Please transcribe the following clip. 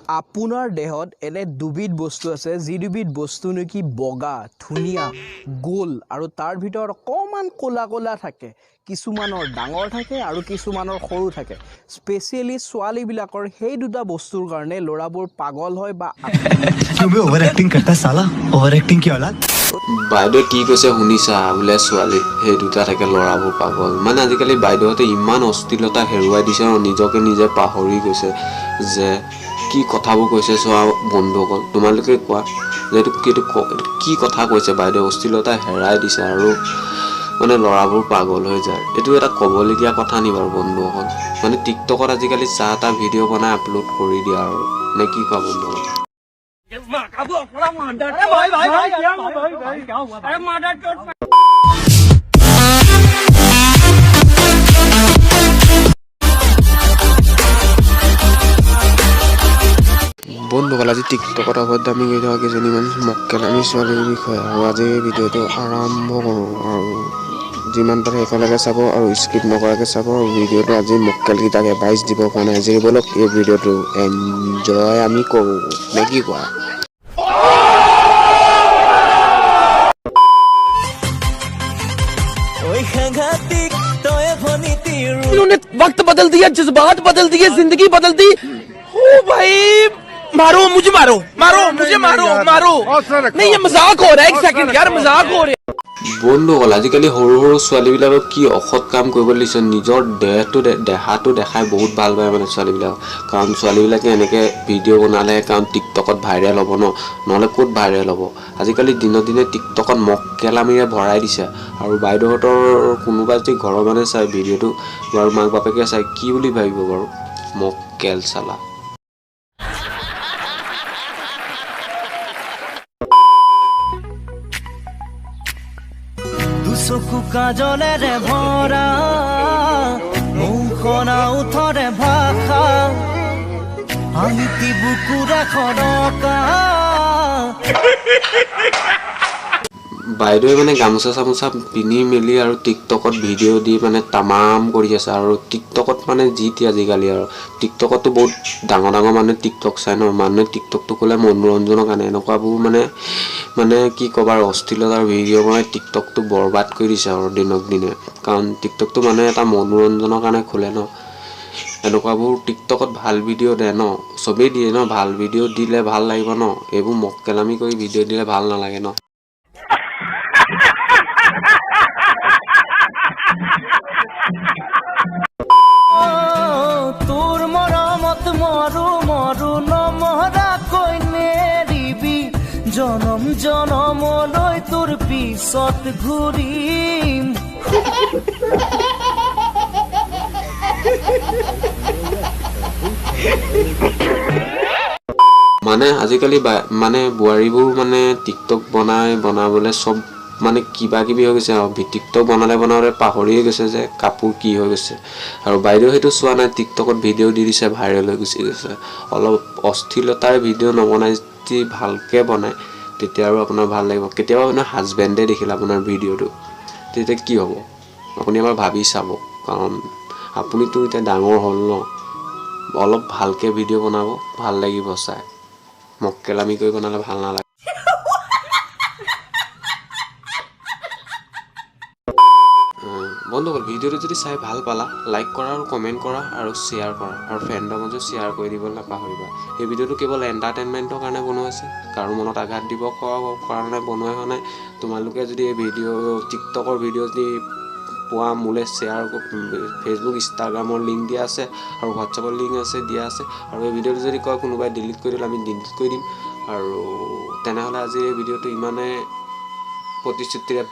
আপোনাৰ দেহত এনে দুবিধ বস্তু আছে যি দুবিধ বস্তু নেকি বগা ধুনীয়া গোল আৰু তাৰ ভিতৰত অকমান কোলা কোলা থাকে কিছুমানৰ ডাঙৰ থাকে আৰু কিছুমানৰ সৰু থাকে স্পেশালি ছোৱালীবিলাকৰ সেই দুটা বস্তুৰ কাৰণে লৰাবোৰ পাগল হয় বা क्यों बे ओवर एक्टिंग करता है साला ओवर एक्टिंग की औलाद বাইদেউ কি কৈছে শুনিছা বোলে ছোৱালী সেই দুটা থাকে ল'ৰাবোৰ পাগল মানে আজিকালি বাইদেউহঁতে ইমান অস্থিৰতা হেৰুৱাই দিছে আৰু নিজকে নিজে পাহৰি গৈছে যে কি কথাবোৰ কৈছে চোৱা বন্ধুসকল তোমালোকে কোৱা যে এইটো কি কথা কৈছে বাইদেউ অস্থিৰতা হেৰাই দিছে আৰু মানে ল'ৰাবোৰ পাগল হৈ যায় এইটো এটা ক'বলগীয়া কথা নি বাৰু বন্ধুসকল মানে টিকটকত আজিকালি চাহ এটা ভিডিঅ' বনাই আপলোড কৰি দিয়া আৰু নে কি কোৱা বন্ধুসকল বন্ধুসকল আজি টিকটকত অভদ্ৰামি কৰি থকা কেইজনীমান মক্কেলামী ছোৱালীৰ বিষয়ে আৰু আজি এই ভিডিঅ'টো আৰম্ভ কৰোঁ আৰু যিমান পাৰে একেলগে চাব আৰু স্কিপ নকৰাকৈ চাব আৰু ভিডিঅ'টো আজি মক্কেলকেইটাক এডভাইচ দিব পৰা নাই যি বলক এই ভিডিঅ'টো এনজয় আমি কৰোঁ নে কি কোৱা इन्होंने वक्त बदल दिया जज्बात बदल दिए जिंदगी बदल दी ओ भाई मारो मुझे मारो मारो मुझे मारो मारो नहीं ये मजाक हो रहा है एक सेकंड यार मजाक हो रहा है বন্ধুসকল আজিকালি সৰু সৰু ছোৱালীবিলাকক কি অসৎ কাম কৰিব দিছে নিজৰ দেহাটো দেখাই বহুত ভাল পায় মানে ছোৱালীবিলাক কাৰণ ছোৱালীবিলাকে এনেকৈ ভিডিঅ' বনালে কাৰণ টিকটকত ভাইৰেল হ'ব নহ'লে ক'ত ভাইৰেল হ'ব আজিকালি দিনে দিনে টিকটকত মক্কেলামীৰে ভৰাই দিছে আৰু বাইদেউহঁতৰ কোনোবা যদি ঘৰৰ মানে চাই ভিডিঅ'টো বাৰু মাক বাপেকে চাই কি বুলি ভাবিব বাৰু মক্কেল চালা চকু কাজলেৰে ভৰা মুখনা উঠৰে ভাষা আমিতি বুকুৰে খৰকা বাইদেৱে মানে গামোচা চামোচা পিন্ধি মেলি আৰু টিকটকত ভিডিঅ' দি মানে তামাম কৰি আছে আৰু টিকটকত মানে যি আজিকালি আৰু টিকটকতো বহুত ডাঙৰ ডাঙৰ মানুহে টিকটক চাই ন মানুহে টিকটকটো ক'লে মনোৰঞ্জনৰ কাৰণে এনেকুৱাবোৰ মানে কি ক'বা আৰু অশ্লীলতাৰ ভিডিঅ' বনাই টিকটকটো বৰবাদ কৰি দিছে আৰু দিনক দিনে কাৰণ টিকটকটো মানে এটা মনোৰঞ্জনৰ কাৰণে খোলে ন এনেকুৱাবোৰ টিকটকত ভাল ভিডিঅ' দিয়ে ন চবেই দিয়ে ন ভাল ভিডিঅ' দিলে ভাল লাগিব ন এইবোৰ মক্কেলামী কৰি ভিডিঅ' দিলে ভাল নালাগে ন তোৰ মৰমত মৰো মৰো নমৰা কৈ নেৰিবি জনম জনমলৈ তোৰ পিছত ঘূৰিম মানে আজিকালি মানে বোৱাৰীবোৰ মানে টিকটক বনাবলৈ চব মানে কিবা কিবি হৈ গৈছে আৰু টিকটক বনালে পাহৰিয়ে গৈছে যে কাপোৰ কি হৈ গৈছে আৰু বাইদেউ সেইটো চোৱা নাই টিকটকত ভিডিঅ' দি দিছে ভাইৰেল হৈ গুচি গৈছে অলপ অশ্লীলতাৰ ভিডিঅ' নবনাই যদি ভালকৈ বনায় তেতিয়া আৰু আপোনাৰ ভাল লাগিব কেতিয়াবা আপোনাৰ হাজবেণ্ডে দেখিলে আপোনাৰ ভিডিঅ'টো তেতিয়া কি হ'ব আপুনি এবাৰ ভাবি চাব কাৰণ আপুনিতো এতিয়া ডাঙৰ হ'ল ন অলপ ভালকৈ ভিডিঅ' বনাব ভাল লাগিব চাই মক্কেলামী কৰি বনালে ভাল নালাগে বন্ধুসকল ভিডিঅ'টো যদি চাই ভাল পালা লাইক কৰা আৰু কমেণ্ট কৰা আৰু শ্বেয়াৰ কৰা আৰু ফ্ৰেণ্ডৰ মাজত শ্বেয়াৰ কৰি দিবলৈ নাপাহৰিবা এই ভিডিঅ'টো কেৱল এণ্টাৰটেইনমেণ্টৰ কাৰণে বনোৱা হৈছে কাৰো মনত আঘাত দিব কাৰণে বনোৱা হোৱা নাই তোমালোকে যদি এই টিকটকৰ ভিডিঅ' যদি পোৱা মোলৈ শ্বেয়াৰ ফেচবুক ইনষ্টাগ্ৰামৰ লিংক দিয়া আছে আৰু হোৱাটছআপৰ লিংক আছে দিয়া আছে আৰু এই ভিডিঅ'টো যদি কয় কোনোবাই ডিলিট কৰি দিলে আমি ডিলিট কৰি দিম আৰু তেনেহ'লে আজি এই ভিডিঅ'টো ইমানে প্ৰতিশ্ৰুতিৰে